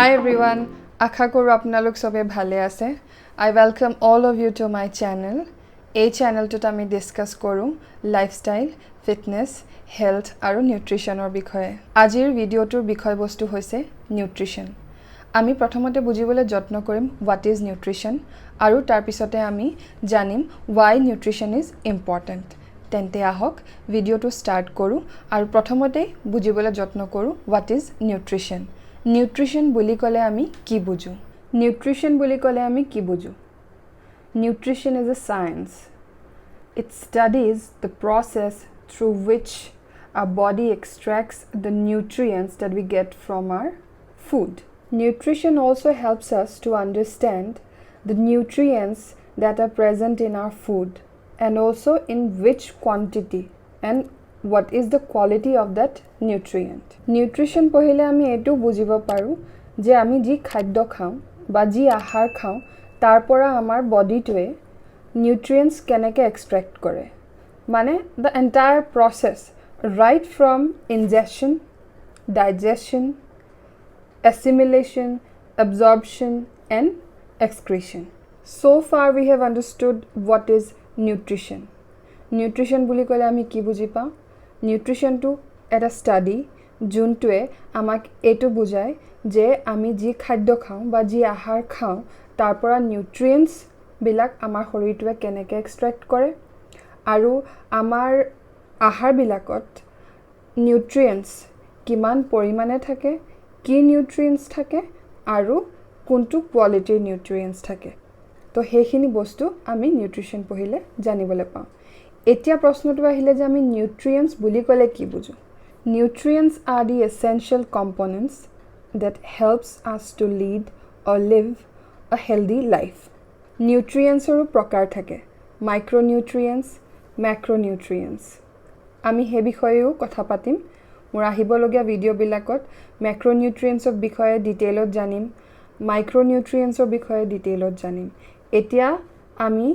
Hi everyone, আশা কৰোঁ আপোনালোক সবে ভালে আছে। I welcome all of you to my channel. এই চেনেলটোত আমি ডিসকাস কৰোঁ লাইফষ্টাইল, ফিটনেছ, হেলথ আৰু নিউট্ৰিশ্যনৰ বিষয়ে। আজিৰ ভিডিঅ'টোৰ বিষয়বস্তু হৈছে নিউট্ৰিশ্যন। আমি প্ৰথমতে বুজিবলৈ যত্ন কৰিম হোৱাট ইজ নিউট্ৰিশ্যন আৰু তাৰ পিছতে আমি জানিম why nutrition is important. তেন্তে আহক ভিডিঅ'টো ষ্টাৰ্ট কৰোঁ আৰু প্ৰথমতে বুজিবলৈ যত্ন কৰোঁ হোৱাট ইজ নিউট্ৰিশ্যন। নিউট্ৰিশ্যন বুলি ক'লে আমি কি বুজো? নিউট্ৰিশ্যন বুলি ক'লে আমি কি বুজো? Nutrition is a science. It studies the process through which our body extracts the nutrients that we get from our food. Nutrition also helps us to understand the nutrients that are present in our food and also in which quantity and what is the quality of that nutrient. Nutrition পঢ়িলে আমি এটো বুজিব পাৰো যে আমি যি খাদ্য খাওঁ বা যি আহাৰ খাওঁ তাৰ পৰা আমাৰ বডিটোৱে নিউট্ৰিয়েন্টস কেনেকৈ এক্সট্ৰেক্ট কৰে, মানে the entire process right from ingestion, digestion, assimilation, absorption and excretion. So far we have understood what is nutrition. Nutrition বুলি ক'লে আমি কি বুজি পাওঁ? নিউট্ৰিশ্যনটো এটা ষ্টাডি যোনটোৱে আমাক এইটো বুজায় যে আমি যি খাদ্য খাওঁ বা যি আহাৰ খাওঁ তাৰ পৰা নিউট্ৰিয়েন্টছবিলাক আমাৰ শৰীৰটোৱে কেনেকৈ এক্সট্ৰেক্ট কৰে আৰু আমাৰ আহাৰবিলাকত নিউট্ৰিয়েন্টছ কিমান পৰিমাণে থাকে, কি নিউট্ৰিয়েন্টছ থাকে আৰু কোনটো কোৱালিটিৰ নিউট্ৰিয়েন্টছ থাকে। তো সেইখিনি বস্তু আমি নিউট্ৰিশ্যন পঢ়িলে জানিবলৈ পাওঁ। এতিয়া প্ৰশ্নটো আহিলে যে আমি নিউট্ৰিয়েন্টছ বুলি ক'লে কি বুজো? Nutrients are the essential components that helps us to lead or live a healthy life. Nutrients আৰু প্ৰকাৰ থাকে, micronutrients, macronutrients. আমি সেই বিষয়েও কথা পাতিম। মোৰ আহিবলগীয়া ভিডিঅ'বিলাকত macronutrientsৰ বিষয়ে ডিটেইলত জানিম, micronutrientsৰ বিষয়ে ডিটেইলত জানিম। এতিয়া আমি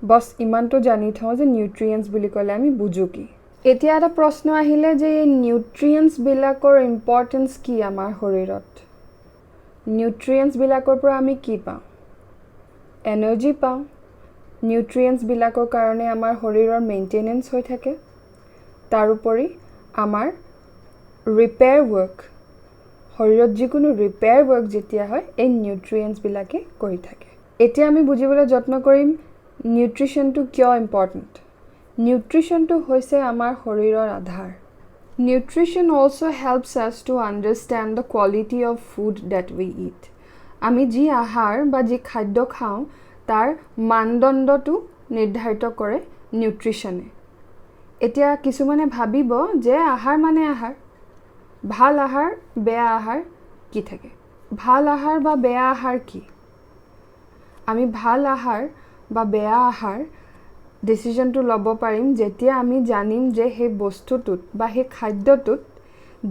বস ইমানটো জানি থওঁ যে নিউট্ৰিয়েন্টছ বুলি ক'লে আমি বুজো কি। এতিয়া এটা প্ৰশ্ন আহিলে যে এই নিউট্ৰিয়েন্টছবিলাকৰ ইম্পৰ্টেন্স কি আমাৰ শৰীৰত? নিউট্ৰিয়েন্টছবিলাকৰ পৰা আমি কি পাওঁ? এনাৰ্জি পাওঁ। নিউট্ৰিয়েন্টছবিলাকৰ কাৰণে আমাৰ শৰীৰৰ মেইনটেনেন্স হৈ থাকে। তাৰোপৰি আমাৰ ৰিপেয়াৰ ৱৰ্ক, শৰীৰত যিকোনো ৰিপেয়াৰ ৱৰ্ক যেতিয়া হয় এই নিউট্ৰিয়েন্টছবিলাকে কৰি থাকে। এতিয়া আমি বুজিবলৈ যত্ন কৰিম নিউট্ৰিশ্যনটো কিয় ইম্পৰ্টেণ্ট। নিউট্ৰিশ্যনটো হৈছে আমাৰ শৰীৰৰ আধাৰ। নিউট্ৰিশ্যন অলছ' হেল্পছ আছ to understand the quality of food date we eat. আমি যি আহাৰ বা যি খাদ্য খাওঁ তাৰ মানদণ্ডটো নিৰ্ধাৰিত কৰে নিউট্ৰিশ্যনে। এতিয়া কিছুমানে ভাবিব যে আহাৰ মানে আহাৰ, ভাল আহাৰ বেয়া আহাৰ কি থাকে? ভাল আহাৰ বা বেয়া আহাৰ কি? আমি ভাল আহাৰ বা বেয়া আহাৰ ডিচিশ্যনটো ল'ব পাৰিম যেতিয়া আমি জানিম যে সেই বস্তুটোত বা সেই খাদ্যটোত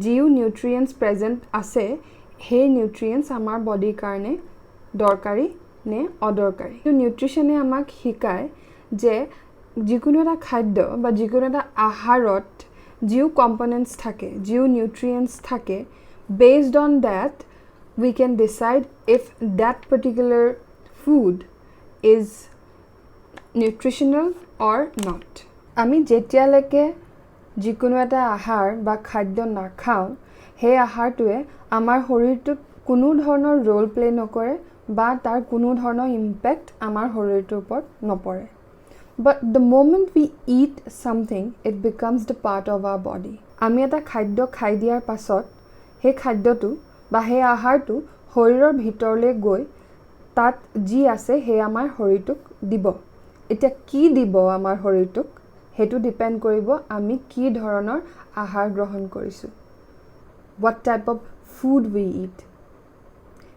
যিও নিউট্ৰিয়েন্টছ প্ৰেজেণ্ট আছে সেই নিউট্ৰিয়েন্টছ আমাৰ বডিৰ কাৰণে দৰকাৰী নে অদৰকাৰী। নিউট্ৰিশ্যনে আমাক শিকায় যে যিকোনো এটা খাদ্য বা যিকোনো এটা আহাৰত যিও কম্পনেণ্টছ থাকে, যিও নিউট্ৰিয়েন্টছ থাকে, based on that we can decide if that particular food is nutritional or not. আমি যেতিয়ালৈকে যিকোনো এটা আহাৰ বা খাদ্য নাখাওঁ সেই আহাৰটোৱে আমাৰ শৰীৰটোত কোনো ধৰণৰ ৰোল প্লে নকৰে বা তাৰ কোনো ধৰণৰ ইম্পেক্ট আমাৰ শৰীৰটোৰ ওপৰত নপৰে। But the moment we eat something it becomes the part of our body. আমি এটা খাদ্য খাই দিয়াৰ পাছত সেই খাদ্যটো বা সেই আহাৰটো শৰীৰৰ ভিতৰলৈ গৈ তাত যি আছে সেই আমাৰ শৰীৰটোক দিব। এতিয়া কি দিব আমাৰ শৰীৰটোক সেইটো ডিপেণ্ড কৰিব আমি কি ধৰণৰ আহাৰ গ্ৰহণ কৰিছোঁ, what type of food we eat.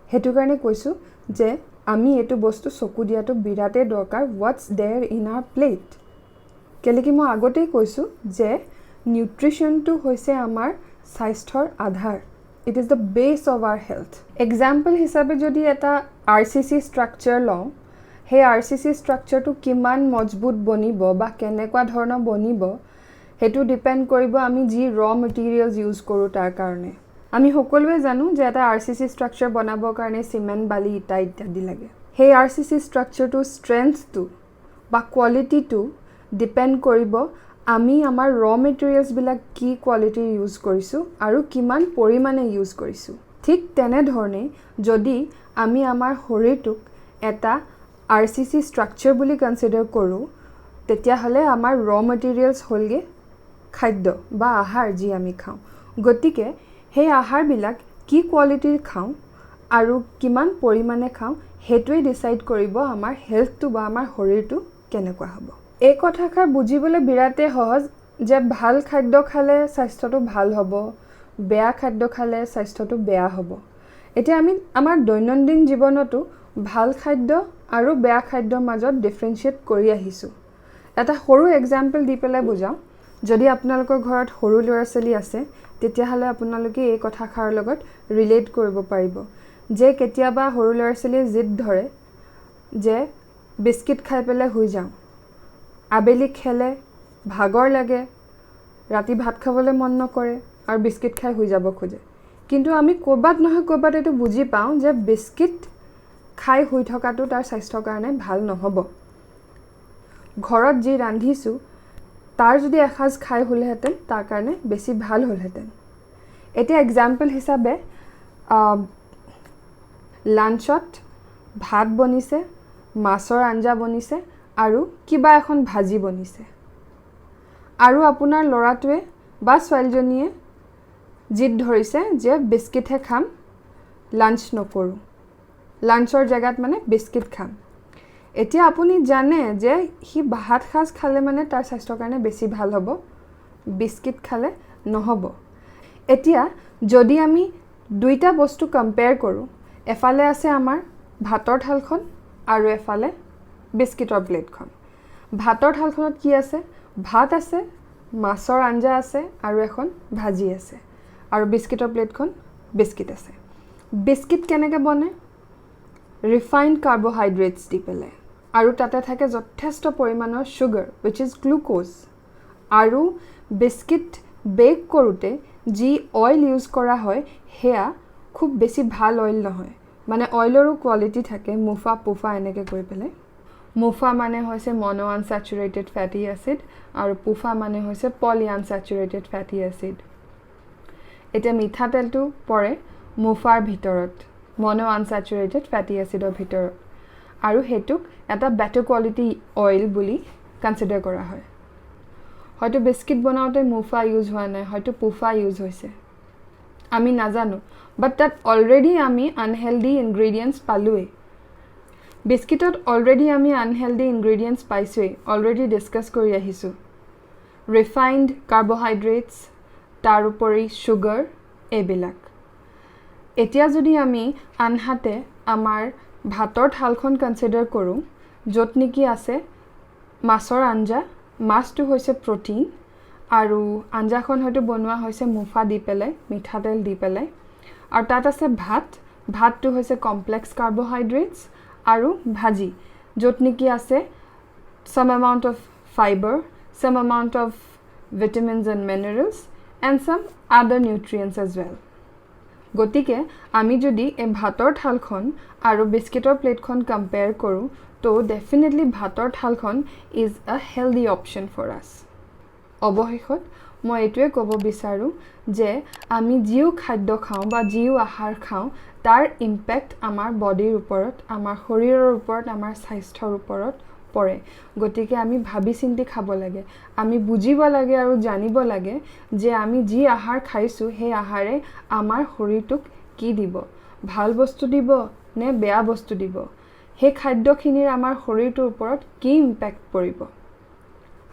সেইটো কাৰণে কৈছোঁ যে আমি এইটো বস্তু চকু দিয়াটো বিৰাটেই দৰকাৰ, what's there in our plate. কেলৈ কি মই আগতেই কৈছোঁ যে নিউট্ৰিশ্যনটো হৈছে আমাৰ স্বাস্থ্যৰ আধাৰ। ইট ইজ দ্য বেছ অফ আৱাৰ হেল্থ। এক্সাম্পল হিচাপে যদি এটা RCC ষ্ট্ৰাকচাৰ লওঁ, সেই RCC ষ্ট্ৰাকচাৰটো কিমান মজবুত বনিব বা কেনেকুৱা ধৰণৰ বনিব সেইটো ডিপেণ্ড কৰিব আমি যি ৰ মেটেৰিয়েলছ ইউজ কৰোঁ তাৰ কাৰণে। আমি সকলোৱে জানো যে এটা আৰচিচি ষ্ট্ৰাকচাৰ বনাবৰ কাৰণে চিমেণ্ট বালি ইটা ইত্যাদি লাগে সেই আৰচিচি ষ্ট্ৰাকচাৰটো ষ্ট্ৰেংথটো বা কোৱালিটিটো ডিপেণ্ড কৰিব আমি আমাৰ ৰ মেটেৰিয়েলছবিলাক কি কোৱালিটিৰ ইউজ কৰিছোঁ আৰু কিমান পৰিমাণে ইউজ কৰিছোঁ ঠিক তেনেধৰণে যদি আমি আমাৰ শৰীৰটোক এটা আৰচিচি ষ্ট্ৰাকচাৰ বুলি কনচিডাৰ কৰোঁ তেতিয়াহ'লে আমাৰ ৰ মেটেৰিয়েলছ হ'লগৈ খাদ্য বা আহাৰ যি আমি খাওঁ গতিকে সেই আহাৰবিলাক কি কোৱালিটিৰ খাওঁ আৰু কিমান পৰিমাণে খাওঁ সেইটোৱে ডিচাইড কৰিব আমাৰ হেল্থটো বা আমাৰ শৰীৰটো কেনেকুৱা হ'ব এই কথাষাৰ বুজিবলৈ বিৰাটেই সহজ যে ভাল খাদ্য খালে স্বাস্থ্যটো ভাল হ'ব বেয়া খাদ্য খালে স্বাস্থ্যটো বেয়া হ'ব এতিয়া আমি আমাৰ দৈনন্দিন জীৱনতো ভাল খাদ্য আৰু বেয়া খাদ্যৰ মাজত ডিফাৰেঞ্চিয়েট কৰি আহিছোঁ এটা সৰু এক্সাম্পল দি পেলাই বুজাওঁ যদি আপোনালোকৰ ঘৰত সৰু ল'ৰা ছোৱালী আছে তেতিয়াহ'লে আপোনালোকে এই কথাষাৰৰ লগত ৰিলেট কৰিব পাৰিব যে কেতিয়াবা সৰু ল'ৰা ছোৱালীয়ে জিদ ধৰে যে বিস্কিট খাই পেলাই শুই যাওঁ আবেলি খেলে ভাগৰ লাগে ৰাতি ভাত খাবলৈ মন নকৰে আৰু বিস্কিট খাই শুই যাব খোজে কিন্তু আমি ক'ৰবাত নহয় ক'ৰবাত এইটো বুজি পাওঁ যে বিস্কিট খাই শুই থকাটো তাৰ স্বাস্থ্যৰ কাৰণে ভাল নহ'ব ঘৰত যি ৰান্ধিছোঁ তাৰ যদি এসাঁজ খাই হ'লেহেঁতেন তাৰ কাৰণে বেছি ভাল হ'লহেঁতেন এতিয়া এক্সাম্পল হিচাপে লাঞ্চত ভাত বনিছে মাছৰ আঞ্জা বনিছে আৰু কিবা এখন ভাজি বনিছে আৰু আপোনাৰ ল'ৰাটোৱে বা ছোৱালীজনীয়ে জিদ ধৰিছে যে বিস্কিটহে খাম লাঞ্চ নকৰোঁ লাঞ্চৰ জেগাত মানে বিস্কিট খাম এতিয়া আপুনি জানে যে সি ভাত সাজ খালে মানে তাৰ স্বাস্থ্যৰ কাৰণে বেছি ভাল হ'ব বিস্কিট খালে নহ'ব এতিয়া যদি আমি দুইটা বস্তু কম্পেয়াৰ কৰোঁ এফালে আছে আমাৰ ভাতৰ থালখন আৰু এফালে বিস্কিটৰ প্লেটখন ভাতৰ থালখনত কি আছে ভাত আছে মাছৰ আঞ্জা আছে আৰু এখন ভাজি আছে আৰু বিস্কিটৰ প্লেটখন বিস্কিট আছে বিস্কিট কেনেকৈ বনে ৰিফাইণ্ড কাৰ্বহাইড্ৰেটছ দি পেলাই আৰু তাতে থাকে যথেষ্ট পৰিমাণৰ ছুগাৰ which is গ্লুক'জ আৰু বিস্কিট বেক কৰোঁতে যি অইল ইউজ কৰা হয় সেয়া খুব বেছি ভাল অইল নহয় মানে অইলৰো কোৱালিটি থাকে মুফা পুফা এনেকৈ কৰি পেলাই মুফা মানে হৈছে মনো আনচেচুৰেটেড ফেটি এচিড আৰু পুফা মানে হৈছে পলি আনচেচুৰেটেড ফেটি এচিড এতিয়া মিঠাতেলটো পৰে মুফাৰ ভিতৰত মনো আনচেচুৰেটেড ফেটি এচিডৰ ভিতৰত আৰু হেতুক এটা বেটাৰ কোৱালিটি অইল বুলি কনসিডাৰ কৰা হয় হয়তো বিস্কিট বনাওঁতে মুফা ইউজ হোৱা নাই হয়তো পুফা ইউজ হৈছে আমি নাজানো বাট তাত অলৰেডি আমি আনহেলদি ইনগ্ৰেডিয়েণ্টছ পালোৱেই বিস্কিটত অলৰেডি আমি আনহেলদি ইনগ্ৰেডিয়েণ্টছ পাইছোৱেই অলৰেডি ডিছকাছ কৰি আহিছোঁ ৰিফাইণ্ড কাৰ্বহাইড্ৰেটছ তাৰ উপৰি ছুগাৰ এইবিলাক এতিয়া যদি আমি আনহাতে আমাৰ ভাতৰ থালখন কনসিডাৰ কৰোঁ য'ত নেকি আছে মাছৰ আঞ্জা মাছটো হৈছে প্ৰটিন আৰু আঞ্জাখন হয়তো বনোৱা হৈছে মুফা দি পেলাই মিঠাতেল দি পেলাই আৰু তাত আছে ভাতটো হৈছে কমপ্লেক্স কাৰ্বহাইড্ৰেটছ আৰু ভাজি য'ত নেকি আছে some amount of fiber some amount of vitamins and minerals and some other nutrients as well গতিকে আমি যদি এই ভাতৰ থালখন আৰু বিস্কিটৰ প্লেটখন কম্পেয়াৰ কৰোঁ তো ডেফিনেটলি ভাতৰ থালখন is a healthy option for us অৱশেষত মই এইটোৱে ক'ব বিচাৰোঁ যে আমি যিও খাদ্য খাওঁ বা যিও আহাৰ খাওঁ তাৰ ইম্পেক্ট আমাৰ বডিৰ ওপৰত আমাৰ শৰীৰৰ ওপৰত আমাৰ স্বাস্থ্যৰ ওপৰত পৰে গতিকে আমি ভাবি চিন্তি খাব লাগে আমি বুজিব লাগে আৰু জানিব লাগে যে আমি যি আহাৰ খাইছোঁ সেই আহাৰে আমাৰ শৰীৰটোক কি দিব ভাল বস্তু দিব নে বেয়া বস্তু দিব সেই খাদ্যখিনিৰ আমাৰ শৰীৰটোৰ ওপৰত কি ইম্পেক্ট পৰিব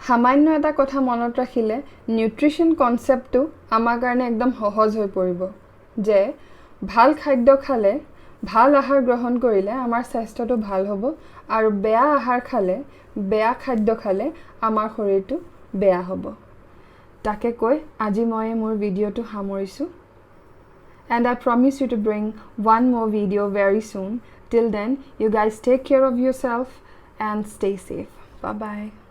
সামান্য এটা কথা মনত ৰাখিলে নিউট্ৰিশ্যন কনচেপ্টটো আমাৰ কাৰণে একদম সহজ হৈ পৰিব যে ভাল খাদ্য খালে ভাল আহাৰ গ্ৰহণ কৰিলে আমাৰ স্বাস্থ্যটো ভাল হ'ব আৰু বেয়া আহাৰ খালে বেয়া খাদ্য খালে আমাৰ শৰীৰটো বেয়া হ'ব তাকে কৈ আজি মই মোৰ ভিডিঅ'টো সামৰিছোঁ and I promise you to bring one more video very soon till then you guys take care of yourself and stay safe bye bye